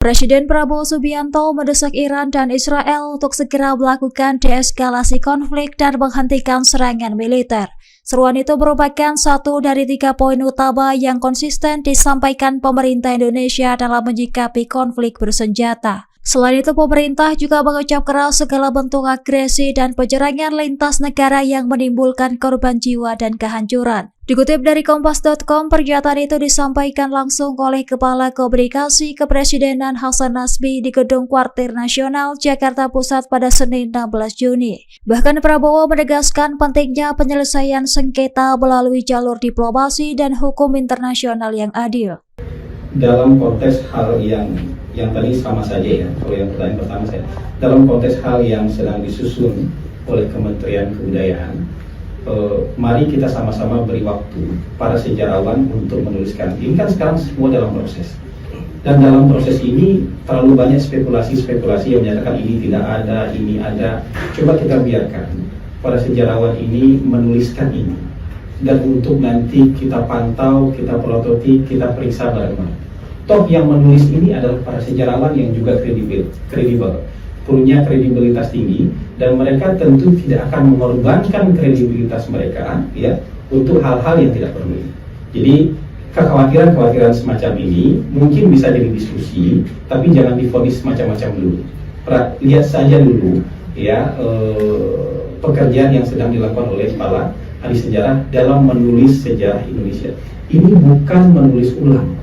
Presiden Prabowo Subianto mendesak Iran dan Israel untuk segera melakukan deeskalasi konflik dan menghentikan serangan militer. Seruan itu merupakan satu dari 3 poin utama yang konsisten disampaikan pemerintah Indonesia dalam menyikapi konflik bersenjata. Selain itu, pemerintah juga mengecam keras segala bentuk agresi dan penyerangan lintas negara yang menimbulkan korban jiwa dan kehancuran. Dikutip dari Kompas.com, pernyataan itu disampaikan langsung oleh Kepala Komunikasi Kepresidenan Hasan Nasbi di Gedung Kuartir Nasional, Jakarta Pusat pada Senin 16 Juni. Bahkan Prabowo menegaskan pentingnya penyelesaian sengketa melalui jalur diplomasi dan hukum internasional yang adil. Dalam konteks hal yang tadi sama saja ya, kalau yang pertanyaan pertama saya, dalam konteks hal yang sedang disusun oleh Kementerian Kebudayaan, mari kita sama-sama beri waktu para sejarawan untuk menuliskan. Ini kan sekarang semua dalam proses, dan dalam proses ini terlalu banyak spekulasi-spekulasi yang menyatakan ini tidak ada, ini ada. Coba kita biarkan para sejarawan ini menuliskan ini, dan untuk nanti kita pantau, kita pelototi, kita periksa bareng-bareng. Toh yang menulis ini adalah para sejarawan yang juga kredibel, punya kredibilitas tinggi, dan mereka tentu tidak akan mengorbankan kredibilitas mereka ya untuk hal-hal yang tidak perlu. Jadi kekhawatiran semacam ini mungkin bisa jadi diskusi, tapi jangan divonis macam-macam dulu. Lihat saja dulu ya pekerjaan yang sedang dilakukan oleh kepala ahli sejarah dalam menulis sejarah Indonesia. Ini bukan menulis ulang,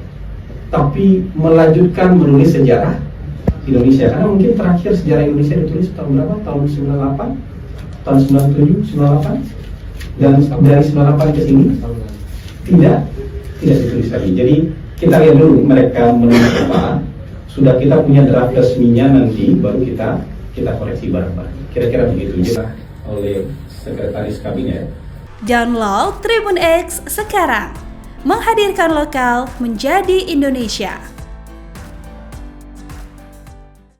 tapi melanjutkan menulis sejarah Indonesia. Karena mungkin terakhir sejarah Indonesia ditulis tahun berapa? Tahun 98, tahun 97, 98, dan dari 98 ke sini tidak ditulis lagi. Jadi kita lihat dulu mereka menulis apa. Sudah kita punya draft resminya, nanti baru kita koreksi bareng-bareng. Kira-kira begitu juga oleh Sekretaris Kabinet. Download Tribun X sekarang, menghadirkan lokal menjadi Indonesia.